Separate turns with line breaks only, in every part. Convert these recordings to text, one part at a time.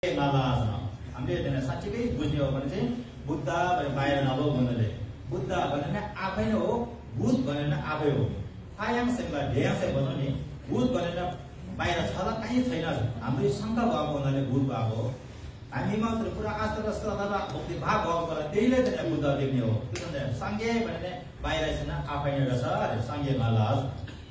हामीले साँच्चीकै बुझ्ने हो भने चाहिँ बुद्ध भनेर बाहिर नभएको भन्नाले बुद्ध भनेर आफै नै हो, भूत भनेर आफै हो। फायाङ सेङलाई ढेयाङ सेङ भनौँ नि, भूत भनेर बाहिर छ र कहीँ छैन, हाम्रो शङ्का भएको हुनाले भूत भएको हो। हामीमा पुरा आस्था र श्रद्धा र भक्ति भाव भएको भएर त्यहीले चाहिँ बुद्ध देख्ने हो। त्यो साङ्गे भनेर बाहिर छैन, आफै नै रहेछ अरे साङ्गे माला।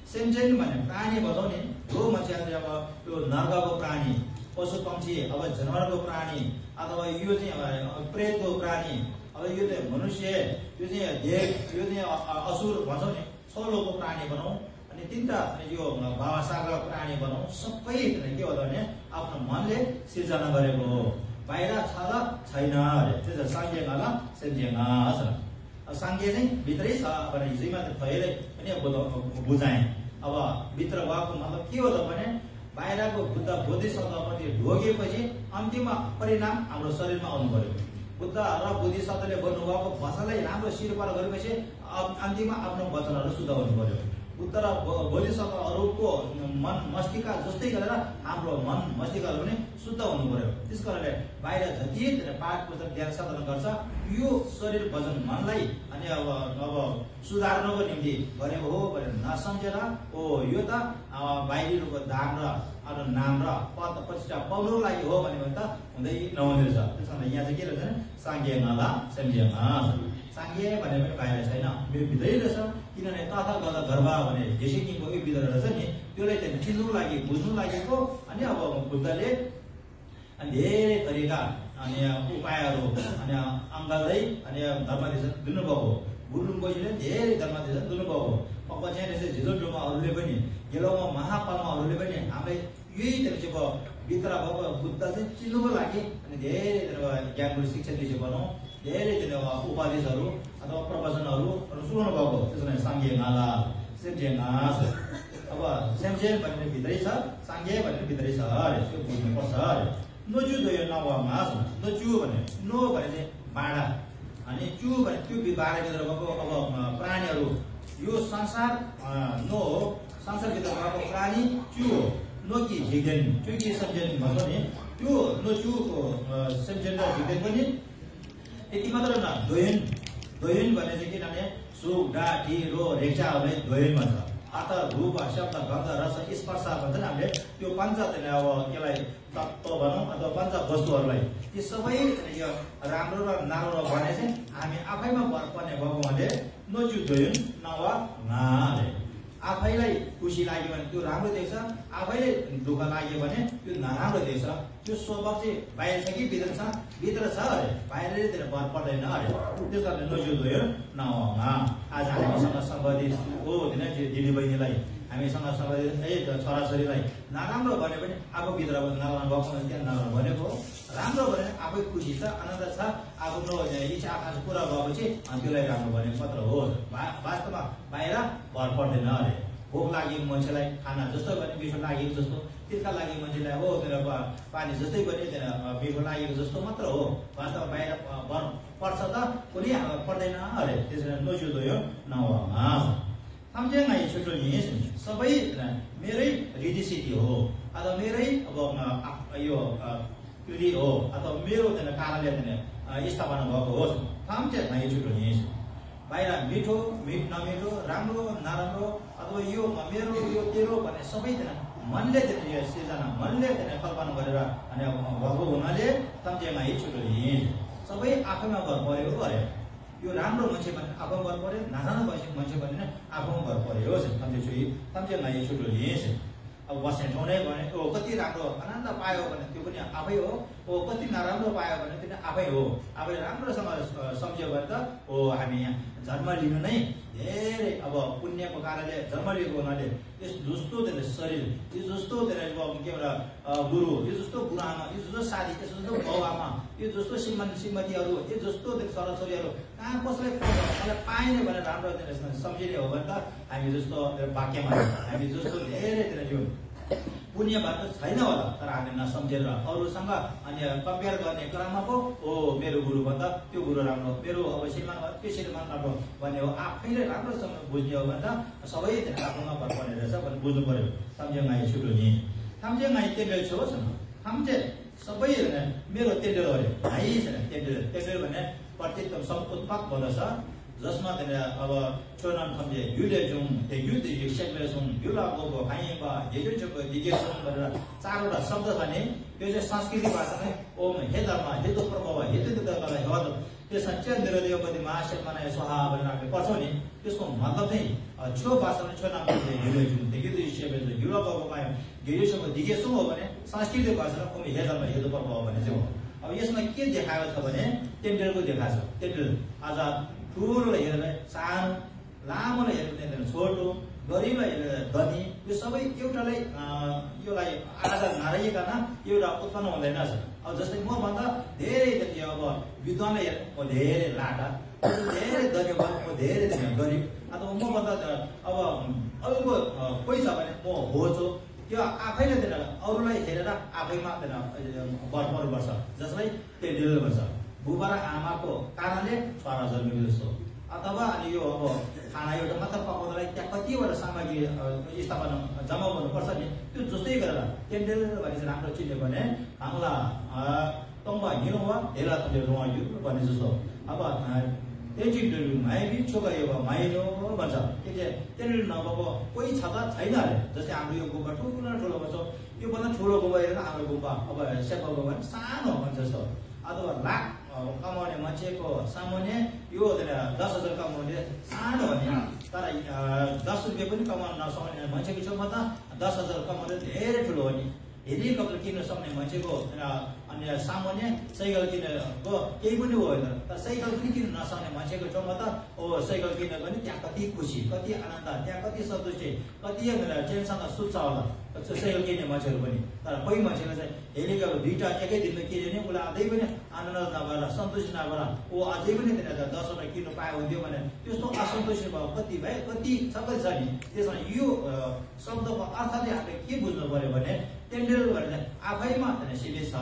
सेन्जेन भने प्राणी भनौँ नि, जो मान्छेहरूले अब त्यो नर्गको प्राणी, पशु पक्षी, अब जनावरको प्राणी, अथवा यो चाहिँ प्रेतको प्राणी, अब यो चाहिँ मनुष्य, यो चाहिँ देव, यो चाहिँ असुर भन्छौँ नि, सोलोको प्राणी भनौँ, अनि तिनवटा यो भावसागरको प्राणी भनौँ, सबै के हो भने आफ्नो मनले सिर्जना गरेको हो, बाहिर छ र छैन अरे। त्यो चाहिँ साङ्गे माला सेन्जेमा छ। साङ्गे चाहिँ भित्रै छ भने हिजोमा धेरै पनि बुझाएँ। अब भित्र गएको मतलब के हो त भने बाहिरको बुद्ध बोधिसत्वपट्टि ढोगेपछि अन्तिम परिणाम हाम्रो शरीरमा आउनु पर्यो। बुद्ध र बोधिसत्वले गर्नुभएको वचनलाई राम्रो शिरपार गरेपछि अन्तिममा आफ्नो वचनहरू शुद्ध हुनु पर्यो। बुद्ध र बोधिसत्वहरूको मन मस्तिष्क जस्तै गरेर हाम्रो मन मस्तिष्कहरू पनि शुद्ध हुनु पर्यो। त्यस कारणले बाहिर जति पाठ पुस्तक ज्ञान साधना गर्छ यो शरीर वचन मनलाई अनि अब सुधार्नको निम्ति गरेको हो भनेर नसम्झेर ओ यो त बाहिरी रूपको दाम र नाम र पद प्रतिष्ठा पाउनुको लागि हो भने त हुँदै नहुँदो रहेछ। त्यस कारण यहाँ चाहिँ के रहेछ भने साङ्गे माला सेन्जेमा। साङ्गे भने पनि बाहिर छैन, यो भित्रै रहेछ। किनभने तथागत गर्भ भने जेसिङको यो भित्र रहेछ नि, त्यसलाई चाहिँ चिन्नुको लागि बुझ्नु लागेको। अनि अब बुद्धले धेरै तरिका अनि उपायहरू अनि अङ्गलदै अनि धर्मदेशन दिनुभएको, गुरु गोजीले धेरै धर्मदेशन दिनुभएको। अब चाहिँ रहेछ झिझोडुमाहरूले पनि गेलौमा महापालमाहरूले पनि हामीलाई यही तरिकाको भित्र भएको बुद्ध चाहिँ चिन्नुको लागि अनि धेरै ज्ञानको शिक्षा दिए भनौँ, धेरै उपदेशहरू अथवा प्रवचनहरू सुनाउनु भएको। त्यसो भने साङ्गे माला सेन्जेमा। अब सेन्जेन भन्ने भित्रै छ, साङ्गे भन्ने भित्रै छ अरे, त्यो बुझ्नुपर्छ अरे। नोजु दोयो नवामा छ। नोजु भने नो भने चाहिँ बाँडा, अनि चु भने त्यो बाँडाभित्र भएको अब प्राणीहरू, यो संसार नो हो, संसारभित्र भएको प्राणी चु हो। नो कि झिक्देन, त्यो कि सम्झेन भन्छ नि, त्यो नो चुको सम्झेन र झिक्देन पनि यति मात्र न। दोयन, दोयन भने चाहिँ किनभने सुख डा ढी रो रेचाहरूलाई दोयन भन्छ। अर्थ रूप शब्द गन्ध रस स्पर्श भन्छ नि हामीले, त्यो पञ्च अब यसलाई तत्त्व भनौँ अथवा पञ्च वस्तुहरूलाई, ती सबै यो राम्रो र नराम्रो भने चाहिँ हामी आफैमा भर पर्ने भएको हुनाले नोजु दोयन नवा नाले। आफैलाई खुसी लाग्यो भने त्यो राम्रो देख्छ, आफैले दुःख लाग्यो भने त्यो नराम्रो देख्छ। त्यो स्वभाव चाहिँ बाहिर छ कि भित्र छ? भित्र छ अरे, बाहिरतिर भर पर्दैन अरे। त्यस कारणले नोजु दोयो नवा। आज हामीसँग सम्बन्धित हो दिदीबहिनीलाई, हामीसँग सम्बन्धित छोराछोरीलाई नराम्रो भने पनि आफूभित्र नराम्रो भएको त्यहाँ नराम्रो भनेको, राम्रो भने आफै खुसी छ, आनन्द छ, आफ्नो इच्छा आकांक्षा पुरा भएपछि त्यसलाई राम्रो भनेको मात्र हो। वास्तवमा बाहिर भर पर्दैन अरे। भोक लागि मान्छेलाई खाना जस्तो भने मिठो लागेको जस्तो, तिर्खा लागि मान्छेलाई हो त्यो पानी जस्तै पनि मिठो लागेको जस्तो मात्र हो। वास्तवमा बाहिर भर पर्छ त कुनै पर्दैन अरे। त्यसरी नोजु दोयो नवामा। सम्झेन छोटो यही सबै मेरै रिडिसिटी हो अथवा मेरै अब यो पिँढी हो अथवा मेरो कारणले स्थापना भएको हो। सम्झेन यो छोटो यही बाहिर मिठो नमिठो, राम्रो नराम्रो अथवा यो मेरो यो तेरो भन्ने सबै मनले सिर्जना, मनले कल्पना गरेर अनि भएको हुनाले सम्झेमा यही छोटो यही सबै आफैमा भर पर्यो अरे। यो राम्रो मान्छे भने आफूमा भर पर्यो, नराम्रो मान्छे भने आफूमा भर पर्यो। सम्झेमा यही छोटो यही। अब बस्ने ठाउँ नै भने ओ कति राम्रो आनन्द पायो भने त्यो पनि आफै हो, ओ कति नराम्रो पायो भने पनि आफै हो। आफैले राम्रोसँग सम्झ्यो भने त हो हामी यहाँ जन्म लिनु नै धेरै अब पुण्यको कारणले जन्म लिएको हुनाले यस जस्तो शरीर, यो जस्तो के एउटा गुरु, यो जस्तो बुढामा, यो जस्तो साथी, यो जस्तो बाउआमा, यो जस्तो श्रीमतीहरू, यो जस्तो छोराछोरीहरू कहाँ कसलाई मलाई पाएन भनेर राम्रो सम्झिने हो भने त हामी जस्तो वाक्यमा हामी जस्तो धेरै यो पुण्य भएको छैन होला। तर हामी नसम्झेर अरूसँग अनि कम्पेयर गर्ने क्रममा पो ओ मेरो गुरु भन्दा त्यो गुरु राम्रो, मेरो अब श्रीमान त्यो श्रीमान राम्रो भन्ने हो। आफैले राम्रोसँग बुझ्ने हो भने त सबै आफूमा भर पर्ने रहेछ भने बुझ्नु पर्यो। सम्झेमा छुटो नि सम्झेमा त्यो बेल छोस् न सम्झे सबै मेरो टेन्डर अरे भाइ छैन टेन्डर भने प्रतित्व समुत्पाद भन्दछ जसमा अब छोनान खम्जे युले जुङ ते युद सेक्मेर जुङ युला गोगो भाइबा हेजो चको दिगे जुङ भनेर चारवटा शब्द भने त्यो चाहिँ संस्कृति भाषामै ओम हे धर्म हे तो प्रभव हे तो दगलाई हो त्यसमा चाहिँ निरदेवपति महाशेपमा स्वाहा भनेर हामीले पढ्छौँ नि त्यसको मतलब चाहिँ छो भाषामा छोनान खम्जे युले जुङ ते युद सेक्मेर जुङ युला गोगो भाइ हेजो चको दिगे जुङ हो भने संस्कृति भाषामा ओम हे धर्म हे तो प्रभव भने चाहिँ हो अब यसमा के देखाएको छ भने टेन्डरको देखाएको छ टेन्डर आज ठुलोलाई हेरेर सानो लामोलाई हेरेर छोटो गरिबलाई हेरेर धनी यो सबै एउटालाई योलाई आधार नरहेकन एउटा उत्पन्न हुँदैन अब जस्तै म भन्दा धेरै जति अब विद्वानलाई हेरेर म धेरै लाटा धेरै धनी म धेरै गरिब अथवा म भन्दा अब अरूको कोही छ भने म होचो त्यो आफैले अरूलाई हेरेर आफैमा पर्नुपर्छ जसलाई टेन्डर भन्छ बुबा र आमाको कारणले छोरा जन्मेको जस्तो अथवा अनि यो अब खाना एउटा मात्र पकाउनलाई त्यहाँ कतिवटा सामग्री स्थापना जम्मा गर्नुपर्छ नि त्यो जस्तै गरेर टेन्डर भने चाहिँ राम्रो चिन्यो भने हामीलाई तङ्बा हिँड्नु हेला तले रुवायो भने जस्तो अब टेन्डर माइबी छोगायो माइलो भन्छ के चाहिँ टेन्डर नभएको कोही छ त छैन अरे जस्तै हाम्रो यो गुम्बा ठुलो भन्छ यो भन्दा ठुलो गुम्बा हेरेर हाम्रो गुम्बा अब सेपा गुम्बा सानो भन्छ जस्तो अथवा लाख कमाउने मान्छेको सामान्य यो 10,000 कमाउने सानो भने तर 10 रुपियाँ पनि कमाउन नसक्ने मान्छेको छेउमा त 10,000 कमाउने धेरै ठुलो हो नि हेलिकप्टर किन्न सक्ने मान्छेको अनि सामान्य साइकल किनेको केही पनि होइन तर साइकल पनि किन्न नसक्ने मान्छेको ठाउँमा त साइकल किन्न पनि त्यहाँ कति खुसी कति आनन्द त्यहाँ कति सन्तुष्टि कति टेन्सन सुत्छ होला साइकल किन्ने मान्छेहरू पनि तर कोही मान्छेले चाहिँ हेलिकप्टर दुईटा एकै दिनमा किन्यो भने उसलाई अझै पनि आनन्द नभएर सन्तुष्टि नभएर अझै पनि 10वटा किन्नु पाएको हुन्थ्यो भने त्यस्तो असन्तुष्टि भयो कति भाइ कति सबै छ नि त्यसमा यो शब्दको अर्थले हामीले के बुझ्नु पर्यो भने टेन्डर भने आफैमा सिधै छ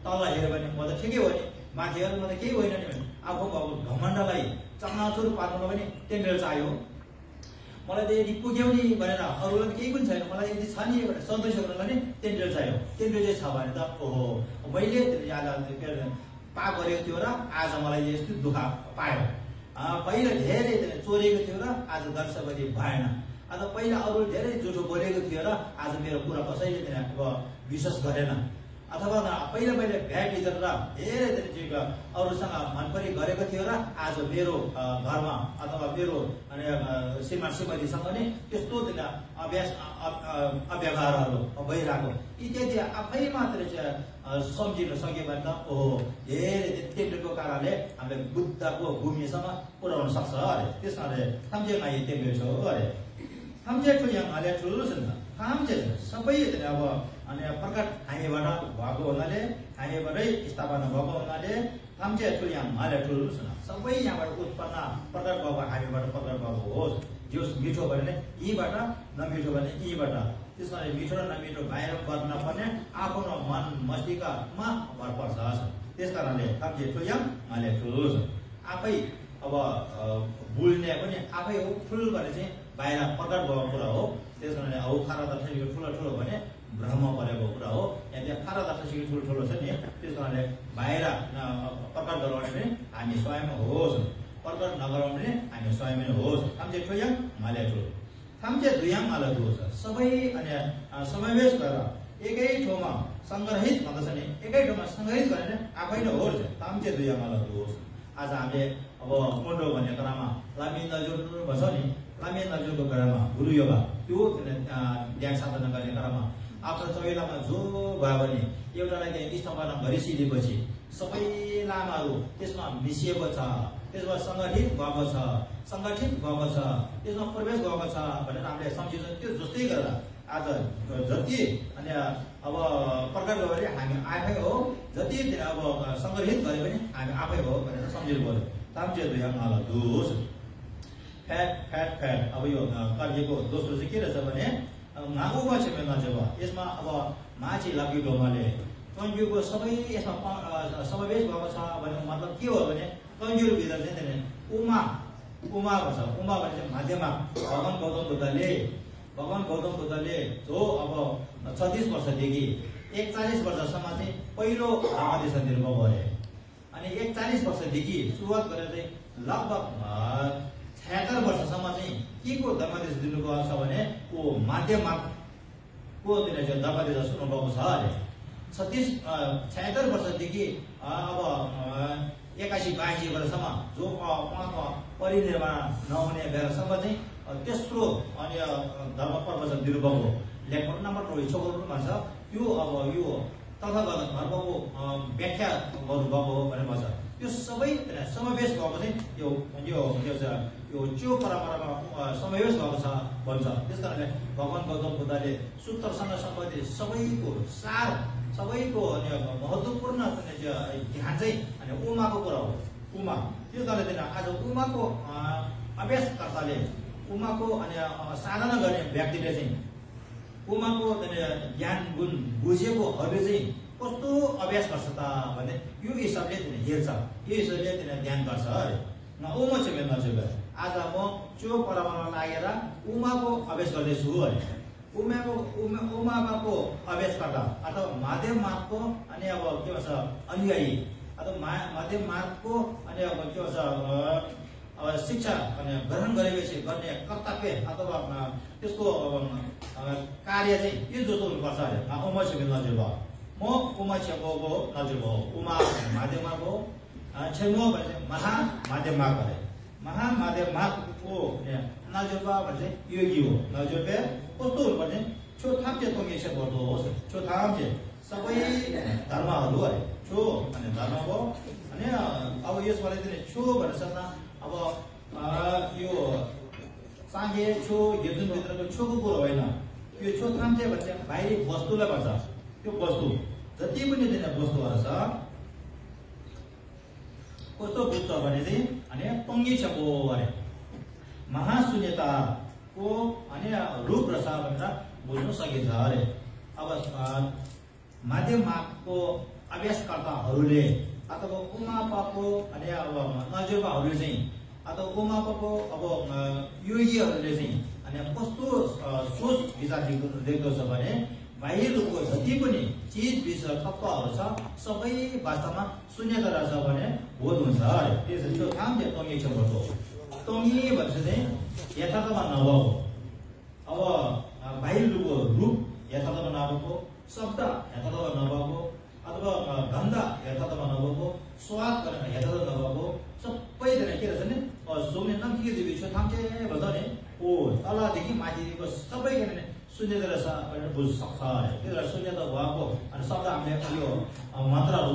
तल हेऱ्यो भने म त ठिकै हो नि माथि हेर्नु म त केही होइन नि आफूको अब घमण्डलाई चकनाचुर पार्नु पनि टेन्डर चाहियो मलाई त यदि पुग्यौ नि भनेर अरूलाई केही पनि छैन मलाई यदि छ नि भनेर सन्तुष्ट हुनलाई नि टेन्डर चाहियो टेन्डर चाहिँ छ भने त मैले पाप गरेको थियो र आज मलाई यस्तो दुःख पायो पहिला धेरै चोरेको थियो र आज दर्शकले भएन आज पहिला अरू धेरै झुठो बोलेको थियो र आज मेरो कुरा कसैले अब विश्वास गरेन अथवा पहिला मैले भ्याट लिएर धेरै अरूसँग मनपरी गरेको थियो र आज मेरो घरमा अथवा मेरो श्रीमान श्रीमतीसँग नि त्यस्तो अव्यवहारहरू भइरहेको इत्यादि आफै मात्र सम्झिन सक्यो भने त धेरै टेन्डरको कारणले हामीले बुद्धको भूमिसम्म पुर्याउन सक्छ अरे त्यसमा सम्झेमा टेन्डर छ अरे सम्झेको यहाँ ठुलो छ नि काम चाहिँ सबै अब अनि प्रकट हामीबाट भएको हुनाले हामीबाटै स्थापना भएको हुनाले सम्झे ठुलो यहाँ ठुलो छ सबै यहाँबाट उत्पन्न प्रकट भएको हामीबाट प्रकट भएको होस् जो मिठो भने यहीबाट नमिठो भने यहीबाट त्यसमा मिठो र नमिठो बाहिर गर्न पर्ने आफ्नो मन मस्तिष्कमा भर पर्छ त्यस कारणले सम्झे ठुलो यहाँ ठुलो छ आफै अब भुल्ने पनि आफै हो ठुल भने चाहिँ बाहिर प्रकट भएको कुरा हो त्यस कारणले औ खारा दर्शनको ठुलो भने भ्रम परेको कुरा हो यहाँ खारा दर्शनको ठुलो छ नि त्यस कारणले बाहिर प्रकट गराउने पनि हामी स्वयं होस् प्रकट नगराउने पनि हामी स्वयं होस् सम्झे ठुलो माले ठुलो सम्झे दुयाङ माले ठुलो छ सबै अनि समावेश गरेर एकै ठाउँमा संग्रहित भन्दछ नि एकै ठाउँमा संग्रहित गरेर आफै नै होस् सम्झे दुयाङ माले होस् आज हामीले अब मोन्डो भन्ने कुरामा लामी नजुर भन्छ नि लामी नजुरको कुरामा गुरु योगा त्यो ध्यान साधना गर्ने कुरामा आफ्नो चौलामा जो भयो भने एउटालाई त्यहाँ स्थापना गरिसकेपछि सबै लामाहरू त्यसमा मिसिएको छ त्यसमा सङ्गठित भएको छ त्यसमा प्रवेश भएको छ भनेर हामीले सम्झिन्छ त्यो जस्तै गरेर आज जति अनि अब प्रकट गऱ्यो भने हामी आफै हो जति अब सङ्गठित गरे पनि हामी आफै हो भनेर सम्झिनु पर्यो ताम्चे दुयाङ दोष फ्याट अब यो कार्यको दोस्रो चाहिँ के रहेछ भने नागुमा चाहिँ नजब यसमा अब माछी लाग्यो ढोमाले कन्जुरको सबै यसमा समावेश भएको छ भने मतलब के हो भने कन्जुर भित्र चाहिँ उमा भन्छ उमा भने चाहिँ माध्यममा भगवान गौतम बुद्धले जो अब 36 वर्षदेखि 41 वर्षसम्म चाहिँ पहिलो धर्मदेशन दिनुभएको अरे। अनि 41 वर्षदेखि सुरुवात गरेर चाहिँ लगभग 76 वर्षसम्म चाहिँ के को धर्मदेश दिनुभएको छ भने को माध्यम मार्गको चाहिँ धर्मदेश सुन्नुभएको छ अरे। 76 वर्षदेखि अब 81-82 वर्षसम्म जो उहाँको परिनिर्वाण नहुने बेलासम्म चाहिँ तेस्रो अनि धर्म प्रवचन दिनुभएको लेखक नम्बर 9 छोकरो भन्छ त्यो अब यो तथागत धर्मको व्याख्या गर्नुभएको हो भनेर भन्छ। त्यो सबै समावेश भएको चाहिँ यो चो परम्परामा समावेश भएको छ भन्छ। त्यस कारणले भगवान गौतम बुद्धले सूत्रसँग सम्बन्धित सबैको सार सबैको अनि महत्त्वपूर्ण ध्यान चाहिँ अनि उमाको कुरा हो। उमा त्यो कारणले आज उमाको अभ्यासकर्ताले उमाको अनि साधना गर्ने व्यक्तिले चाहिँ उमाको ज्ञान गुण बुझेकोहरूले चाहिँ कस्तो अभ्यास गर्छ त भने यो हिसाबले हेर्छ, यो हिसाबले ध्यान गर्छ अरे। उमा चाहिँ आज म चो परम्परामा लागेर उमाको अभ्यास गर्दैछु अरे। उमाको अभ्यासकर्ता अथवा माध्यम मार्गको अनि अब के भन्छ अनुयायी अथवा माध्यम मार्गको अनि अब के भन्छ शिक्षा अनि ग्रहण गरेपछि गर्ने कर्तव्य अथवा त्यसको कार्य चाहिँ यो जस्तो हुनुपर्छ अरे। उमा चाहिँ नजिर भयो, म उमा छेउको नजिर भयो। उमा माध्यम मार्ग हो, छेउमा भने चाहिँ महामाध्यम मार्ग अरे। महामाध्यम मार्गको नजिर भयो भने चाहिँ योगी हो। नजिर पे कस्तो हुनुपर्छ छो थाम्चे तोङ्गे से गर्दो होस्। छो थाम्चे सबै धर्महरू अरे। छो अनि धर्म हो अनि अब यसबाट चाहिँ छो भनेर सक्दा अब यो साङ्गे छो हेर्जुन भित्रको छोको कुरो होइन। यो छो थाम्चे भन्छ बाहिरी वस्तुलाई भन्छ। त्यो वस्तु जति पनि वस्तुहरू छ कस्तो बुझ्छ भने चाहिँ अनि तङ्गी छको अरे। महाशून्यताको अनि रूप रहेछ भनेर बुझ्न सकिन्छ अरे। अब माध्यम मार्गको अभ्यासकर्ताहरूले अथवा उमापाको अनि अब नजुर्बाहरूले चाहिँ अथवा उमापाको अब योगीहरूले चाहिँ अनि कस्तो सोच विचार देख्दछ भने बाहिरको जति पनि चिज विषय तत्त्वहरू छ सबै वास्तवमा शून्यता रहेछ भने बोध हुन्छ अरे। त्यसरी थाम चाहिँ तङ्गी छ गर्दो। तङ्गी भनेपछि चाहिँ यथार्थमा नभएको, अब बाहिरको रूप यथार्थमा नभएको, शब्द यथार्थमा नभएको अथवा गन्ध यथार्थमा नभएको, स्वाद गरेर यथार्थ नभएको सबैजना के रहेछ नि सुन्ने नाम के दिएको छ थाम चाहिँ भन्छ नि ओ तलदेखि माथिदेखिको सबै शून्यता रहेछ भनेर बुझ्न सक्छ अरे। त्यही भएर शून्यता भएको अनि शब्द हामीले यो मन्त्रहरू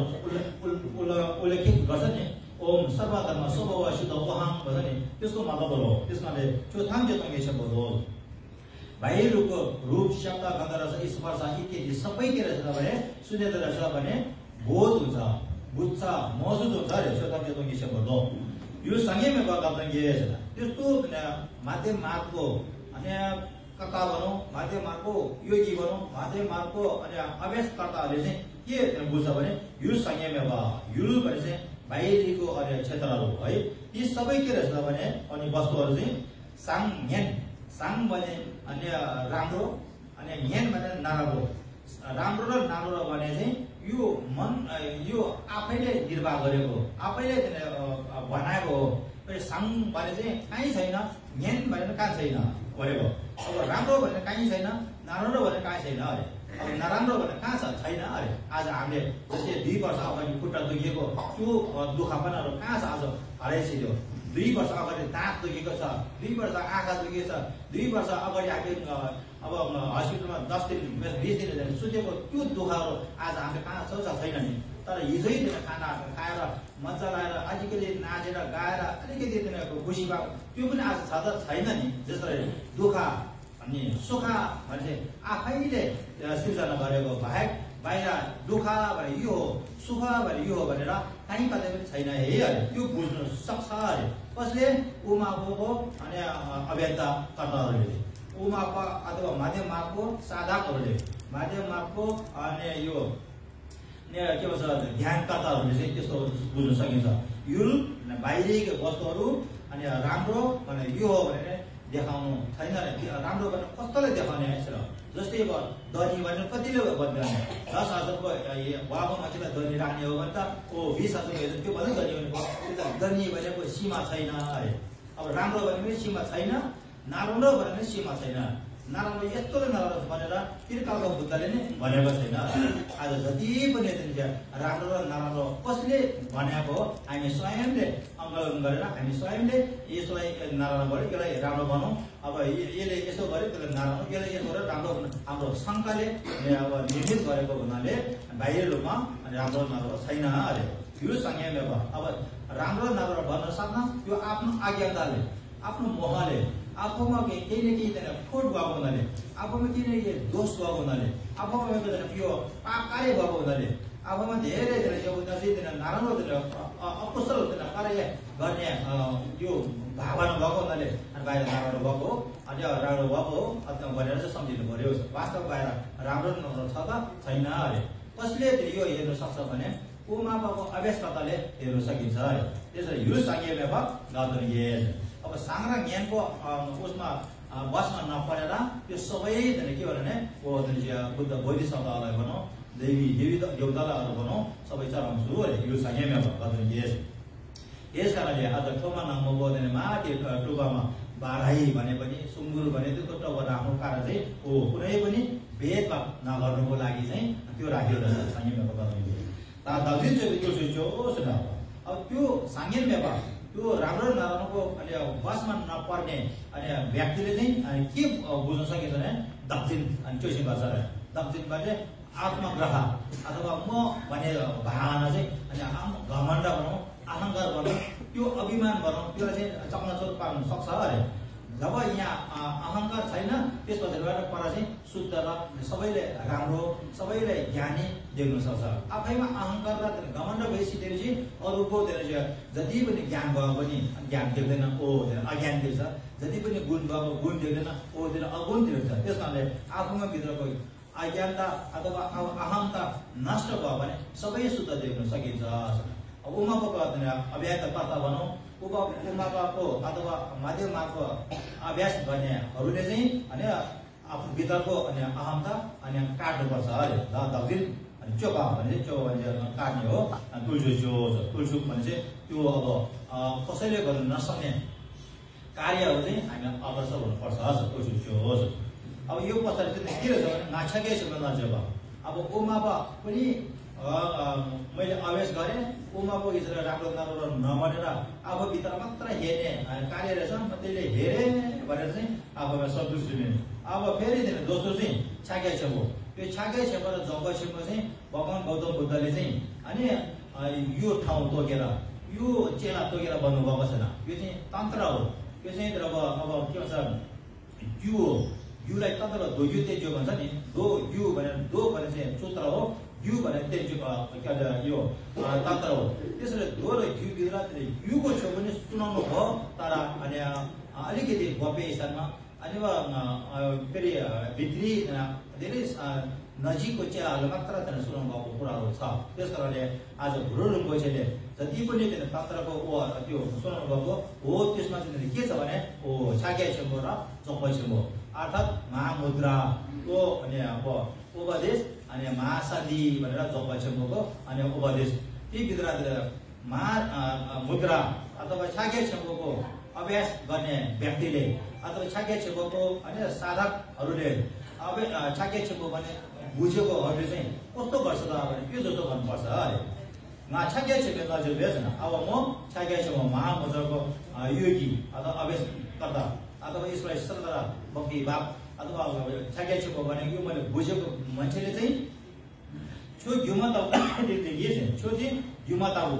उल्लेखित गर्छ नि ओम सर्वधर्म स्वभाव शुद्ध वहाङ भन्छ नि त्यसको मतलब हो। त्यसमा त्यो थाम चाहिँ तङ्गे छ बोधो। बाहिरको रूप शब्द गन्ध रस स्पर्श इत्यादि सबै के रहेछ भने शून्यता रहेछ भने बोध हुन्छ, बुझ्छ, महसुस हुन्छ अरे। त्यो थाम चाहिँ तङ्गे छ बोधो। यो सँगैमा गएको तङ्गे छ। त्यस्तो माध्यम मार्गको अनि कर्ता भनौँ, माध्यम मार्गको योगी भनौँ, माध्यम मार्गको अनि अभ्यासकर्ताहरूले चाहिँ के बुझ्छ भने यो सँगैमा भयो। यो भने चाहिँ बाहिरीको अनि क्षेत्रहरू है यी सबै के रहेछ भने अनि वस्तुहरू चाहिँ साङ ह्यान। साङ भने अनि राम्रो अनि ह्यान भने नराम्रो। राम्रो र नराम्रो भने चाहिँ यो मन यो आफैले निर्वाह गरेको आफैले बनाएको हो। साङ भने चाहिँ कहीँ छैन, ह्यान भनेर कहाँ छैन भनेको। अब राम्रो भने कहीँ छैन, नराम्रो भने कहीँ छैन अरे। अब नराम्रो भने कहाँ छ छैन अरे। आज हामीले जस्तै 2 वर्ष अगाडि खुट्टा दुखेको त्यो दुखापनहरू कहाँ छ आज हराइसक्यो। 2 वर्ष अगाडि दाँत दुखेको छ, 2 वर्ष आँखा दुखेको छ, 2 वर्ष अगाडि आएको अब हस्पिटलमा 10 दिन 20 दिन सुतेको त्यो दुखाहरू आज हामीले कहाँ छ छैन नि। तर हिजै खाना खाएर मजा लगाएर अलिकति नाचेर गाएर अलिकति तिनीहरूको खुसी भएको त्यो पनि आज छ त छैन नि। जसरी दुःख अनि सुख भने आफैले सृजना गरेको बाहेक बाहिर दुःख भने यो हो, सुख भने यो हो भनेर कहीँ कतै पनि छैन है अरे। त्यो बुझ्न सक्छ अरे कसले? उमाको अनि अभ्यासकर्ताहरूले, उमाको अथवा माध्यम मार्गको साधकहरूले, माध्यम मार्गको अनि यो के भन्छ ध्यानकर्ताहरूले चाहिँ त्यस्तो बुझ्न सकिन्छ। यो बाहिरीको वस्तुहरू अनि राम्रो भने यो हो भनेर देखाउनु छैन। राम्रो भने कस्तोले देखाउने जस्तै अब दनी भनेर कतिले भन्दैन 10,000 को वाको मान्छेलाई दनी राख्ने हो भने त 20,000 हेर्नु त्यो भन्दै दनी भनेको त्यो दनी भनेको सीमा छैन अरे अब राम्रो भने सीमा छैन नराम्रो भने सीमा छैन नराम्रो यस्तो नराम्रो भनेर त्रिकालको बुद्धले नै भनेको छैन आज जति पनि राम्रो र नराम्रो कसले भनेको हो हामी स्वयंले अङ्गलन गरेर हामी स्वयंले यसलाई नराम्रो गर्यो यसलाई राम्रो बनाऊ अब यसले यसो गर्यो त्यसले नराम्रो यसले यसो गरेर राम्रो हाम्रो शङ्काले अब निर्मित गरेको हुनाले बाहिर रूपमा राम्रो नराम्रो छैन अरे यो संज्ञा भयो अब राम्रो नराम्रो भन्न सक्न त्यो आफ्नो आज्ञाताले आफ्नो मोहले आफूमा केही न केही खोट भएको हुनाले आफूमा केही न केही दोष भएको हुनाले आफूमा यो पाप कार्य भएको हुनाले आफूमा धेरै नराम्रो अकुशल कार्य गर्ने यो भावना भएको हुनाले अनि बाहिर नराम्रो भएको हो अनि राम्रो भएको हो अथवा भनेर चाहिँ सम्झिनु पर्यो वास्तव बाहिर राम्रो नराम्रो छ त छैन अरे कसले यो हेर्न सक्छ भने उमा बाबु अभ्यासकर्ताले हेर्न सकिन्छ अरे त्यसरी यो संज्ञा व्यवहार गर्दै अब साङ्ग्रा ज्ञानको उसमा बसमा नपरेर त्यो सबै के भने बुद्ध बौद्धिक शब्दहरूलाई भनौँ देवी देवतालाई भनौँ सबै चलाउँछु यो संज्ञा गर्दै यस कारणले आज ठोमा नाममा बोल्दैन माथि टुप्पामा बाराई भने पनि सुँगुर भने त्यो टुप्पा राख्नु कारण चाहिँ कुनै पनि भेदभाव नगर्नुको लागि चाहिँ त्यो राखिएको रहेछ संज्ञा गर्दै अब त्यो संज्ञा व्यवहार त्यो राम्रो नराम्रोको अनि बसमा नपर्ने अनि व्यक्तिले चाहिँ के बुझ्न सकिन्छ भने दक्षिण अनि ट्युसन गर्छ दक्षिण भने आत्मग्रह अथवा म भन्ने भावना चाहिँ अनि घमण्ड भनौँ अहङ्कार भनौँ त्यो अभिमान भनौँ त्यसलाई चाहिँ चकनाचुर पार्न सक्छ अरे जब यहाँ अहङ्कार छैन त्यसपछिबाट पर चाहिँ शुद्ध र सबैले राम्रो सबैले ज्ञानी देख्न सक्छ आफैमा अहङ्कार र घमण्ड भइसकेपछि अरूको जति पनि ज्ञान भयो पनि ज्ञान देख्दैन अज्ञान देख्छ जति पनि गुण भयो गुण देख्दैन अगुण देख्छ त्यस कारणले आफूमा भित्रको अज्ञानता अथवा अहमता नष्ट भयो भने सबै शुद्ध देख्न सकिन्छ उमाको अभ्यासकर्ता भनौँ उमाको अथवा माध्यमको अभ्यास गर्नेहरूले चाहिँ अनि आफ्नो भित्रको अनि अहमता अनि काट्नुपर्छ अरे दक्षिण अनि चोपा भने चो भने काट्ने हो तुलसुक भने चाहिँ त्यो अब कसैले गर्नु नसक्ने कार्यहरू चाहिँ हामी अग्रसर हुनुपर्छ तुलसुक अब यो पछाडि चाहिँ के रहेछ भने नाछाकै नजब अब उमाबा पनि मैले अभ्यास गरेँ उमाको यसरी राम्रो नराम्रो नभनेर आफूभित्र मात्र हेर्ने कार्य रहेछ म त्यसले हेरेँ भनेर चाहिँ आफूमा सन्तुष्टि लिने अब फेरि दोस्रो चाहिँ छाके छेपो त्यो छाके छेपो र जङ्ग छेपो चाहिँ भगवान गौतम बुद्धले चाहिँ अनि यो ठाउँ तोकेर यो चेला तोकेर भन्नुभएको छैन यो चाहिँ तन्त्र हो यो चाहिँ अब के भन्छ यु हो युलाई तन्त्र दो यु तेजो भन्छ नि दो यु भनेर दो भने चाहिँ सूत्र हो यु भनेर तेजो यो तन्त्र हो त्यसरी दो र यु भित्र युको छेउ पनि सुनाउनु भयो तर अनि अलिकति भव्य स्थानमा अनि फेरि भित्री धेरै नजिकको चेलाहरूले मात्र त्यहाँ सुनाउनु भएको कुराहरू छ त्यस कारणले आज भुरुल गोसेले जति पनि तन्त्रको त्यो सुनाउनु भएको हो त्यसमा चाहिँ के छ भने छाके छेम्बो र चौपा छेम्बो अर्थात् महामुद्राको अनि अब उपदेश अनि महासादी भनेर चौपा छेम्बोको अनि उपदेश ती भित्र मुद्रा अथवा छाके छेम्बोको अभ्यास गर्ने व्यक्तिले अथवा छाके छेम्बोको अनि साधकहरूले अब छाके छेम्बो भने बुझेकोहरूले चाहिँ कस्तो गर्छ त भने के जस्तो गर्नुपर्छ अरे छाके छेम्बो नजिक बेच्न अब म छाके छेम्बो महामुद्राको योगी अथवा अभ्यासकर्ता अथवा यसलाई श्रद्धा भक्ति भाव अथवा छाके छेम्बो भने यो मैले बुझेको मान्छेले चाहिँ छो युमताबु छो चाहिँ युमताबु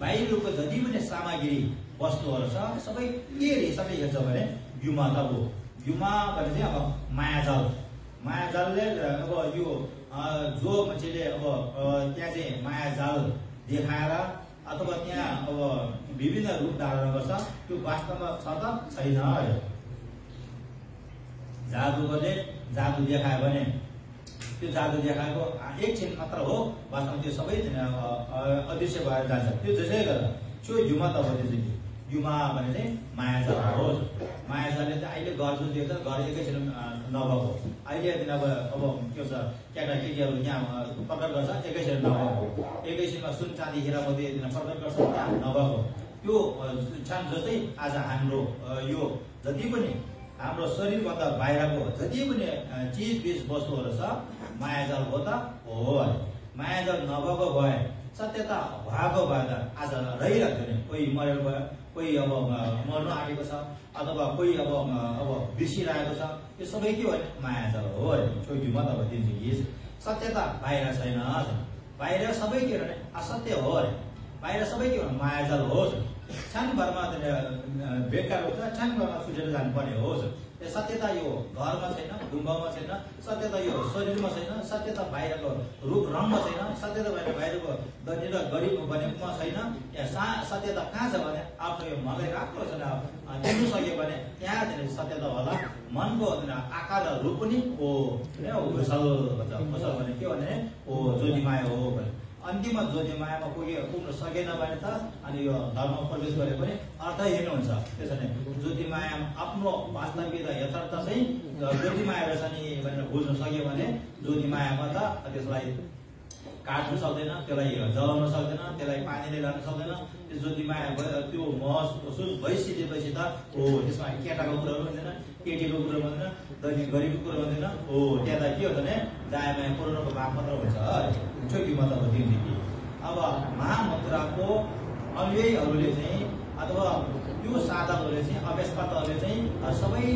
बाहिर रूपको जति पनि सामग्री वस्तुहरू छ सबै के हिसाबले हेर्छ भने युमताबु युमा भने चाहिँ अब मायाजालले अब यो जो मान्छेले अब त्यहाँ चाहिँ मायाजाल देखाएर अथवा त्यहाँ अब विभिन्न रूप धारण गर्छ त्यो वास्तवमा छ त छैन जादुगरले जादु देखायो भने त्यो जादु देखाएको एकछिन मात्र हो वास्तवमा त्यो सबै अदृश्य भएर जान्छ त्यो त्यसै गर्दा त्यो युमा त युमा भने चाहिँ मायाजाल हो। मायाजालले चाहिँ अहिले घर जुन दिएको छ घर एकैछिन नभएको, अहिले अब के छ केटाकेटीहरू यहाँ प्रकट गर्छ एकैछिन नभएको, एकैछिनमा सुन चाँदी हिरा मोती प्रकट गर्छ त्यहाँ नभएको त्यो छान जस्तै आज हाम्रो यो जति पनि हाम्रो शरीरभन्दा बाहिरको जति पनि चिजबिज वस्तुहरू छ मायाजाल हो त हो। मायाजाल नभएको भए सत्यता भएको भए त आज रहिरहेको नि, कोही मरेर गयो, कोही अब मर्नु आँटेको छ अथवा कोही अब बिर्सिरहेको छ, यो सबै के भने मायाजाल हो अरे। छोटी म त दिन्छु कि सत्यता बाहिर छैन, बाहिर सबै के भने असत्य हो अरे, बाहिर सबै के भने मायाजाल हो। छानभरमा बेकार हुन्छ, छानभरमा छुटेर जानुपर्ने हो। सत्यता यो घरमा छैन, गुम्बामा छैन, सत्यता यो शरीरमा छैन, सत्यता बाहिरको रूप रङमा छैन, सत्यता बाहिरको धनी र गरिब बनेकोमा छैन। सत्यता कहाँ छ भने आफ्नो यो मनले राम्रो छ दिनु सक्यो भने त्यहाँ सत्यता होला। मनको आकार र रूप पनि हो घोषल भन्छ। घोषल भने के भने हो ज्योतिमाया हो भने अन्तिममा ज्योतिमायामा पुग्न सकेन भने त अनि यो धर्ममा प्रवेश गरे पनि अर्थहीन हुन्छ। त्यसैले ज्योतिमायामा आफ्नो वास्तविकता यथार्थ चाहिँ ज्योतिमाया रहेछ नि भनेर बुझ्न सक्यो भने ज्योतिमायामा त त्यसलाई काट्नु सक्दैन, त्यसलाई जलाउन सक्दैन, त्यसलाई पानीले लान सक्दैन। त्यो ज्योतिमाया त्यो महसुस भइसकेपछि त हो त्यसमा केटाको कुरो भन्दैन, केटीको कुरो भन्दैन, दैनिक गरिबको कुरो भन्दैन, हो त्यहाँ त के हो भने दायामाया पूर्णको भाग मात्र हुन्छ। छोटी मतलब दिन्छ कि अब महामुद्राको अनुयायीहरूले चाहिँ अथवा त्यो साधकहरूले चाहिँ अभ्यासकर्ताहरूले चाहिँ सबै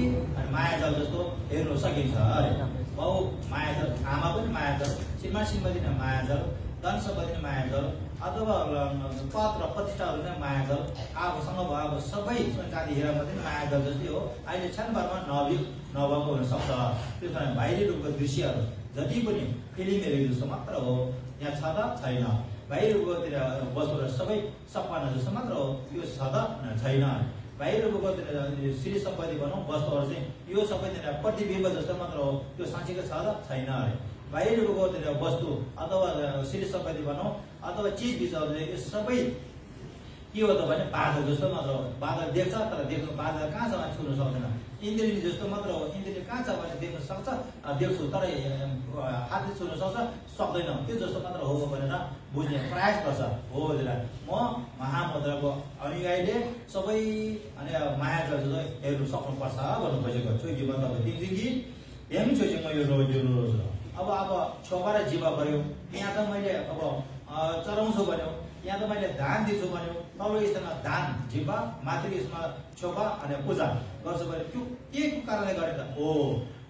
मायाजाल जस्तो हेर्न सकिन्छ अरे। बाउ मायाजाल, आमा पनि मायाजाल, श्रीमान श्रीमती नै मायाजाल, धन सम्पत्ति नै मायाजाल, अथवा पद र प्रतिष्ठाहरू नै मायाजाल, आफूसँग भएको सबै सुनचाँदी हिरा पनि मायाजाल जस्तै हो। अहिले क्षणभरमा नभएको हुनसक्छ। त्यस कारण बाहिरी रूपको दृश्यहरू जति पनि फिल्महरू जस्तो मात्र हो, यहाँ छ त छैन। बाहिर रूपतिर वस्तुहरू सबै सपना जस्तो मात्र हो, यो छ त छैन। बाहिर रूपको श्री सम्पत्ति भनौँ वस्तुहरू चाहिँ यो सबैतिर प्रतिबिम्ब जस्तो मात्र हो, त्यो साँच्चीको छ त छैन अरे। बाहिर रूपको वस्तु अथवा श्री सम्पत्ति भनौँ अथवा चिजबिजहरू चाहिँ यो सबै के हो त भने बादल जस्तो मात्र हो। बादल देख्छ तर देख्नु बादल कहाँ छ भने छुन सक्दैन। इन्द्रिय जस्तो मात्र हो, इन्द्रिय कहाँ छ भने देख्न सक्छ, देख्छु तर हातले छुन सक्छ सक्दैन, त्यो जस्तो मात्र हो भनेर बुझ्ने प्रयास गर्छ हो। म महामुद्राको अनुयायीले सबै अनि मायाजाल जस्तो हेर्नु सक्नुपर्छ भन्नु खोजेको छु। कि मतलब दिन्छु कि हेर्नु छोइछु म यो रोज अब छोपा र जीवा पर्यो। यहाँ त मैले अब चलाउँछु भन्यो, यहाँ त मैले दान दिन्छु भन्यो, तल्लो स्थानमा दान जिब्बा, माथि स्थानमा छोपा अनि पूजा गर्छु भने त्यो के कारणले गरे त हो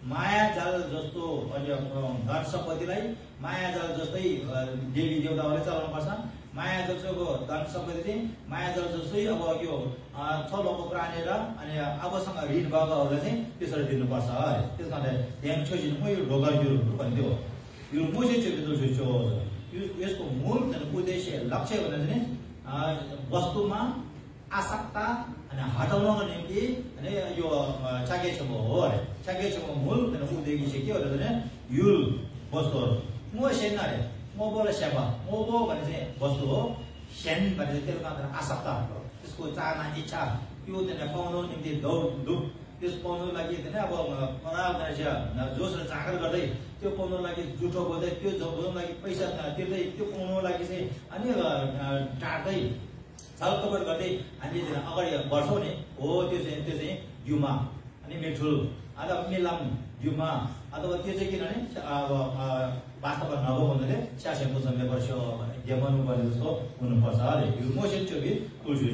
मायाजाल जस्तो धन सम्पत्तिलाई मायाजाल जस्तै देवी देवताहरूले चलाउनु पर्छ। मायाजाल जस्तो धन सम्पत्ति चाहिँ मायाजाल जस्तै अब यो थलोको प्राणी र अनि आफूसँग ऋण भएकोहरूलाई चाहिँ त्यसरी दिनुपर्छ। त्यस कारण ध्यान छोइदिनु म यो ढोका यो पनि त्यो यो मुसे छोइदिनु यसको मूल उद्देश्य लक्ष्य भनेर चाहिँ वस्तुमा आसक्ता अनि हटाउनको निम्ति अनि यो छाकेछोपो हो अरे। छाकेछोपो मूल उद्देश्य के हो भने यो वस्तुहरू म सेन अरे म बोल सेवा म बो भने चाहिँ वस्तु हो, सेन भने चाहिँ त्यसको मात्र आसक्ता हो, त्यसको चाहना इच्छा त्यो पाउनु निम्ति दौड त्यस पाउनु लागि अब जोस र चाकर गर्दै त्यो पाउनु लागि जुठो बोल्दै त्यो पाउनु लागि पैसा तिर्दै त्यो पाउनु लागि चाहिँ अनि टाढ्दै छलकपट गर्दै हामी अगाडि बढ्छौँ नि हो। त्यो चाहिँ युमा अनि मिठुल अथवा मिलाम युमा अथवा त्यो चाहिँ किनभने अब वास्तवमा नभएको हुनाले स्यासे मुसम्ले बस्यो भने गेमनु पर्ने जस्तो हुनुपर्छ अरे। यो मोसेन चोबी तुलसी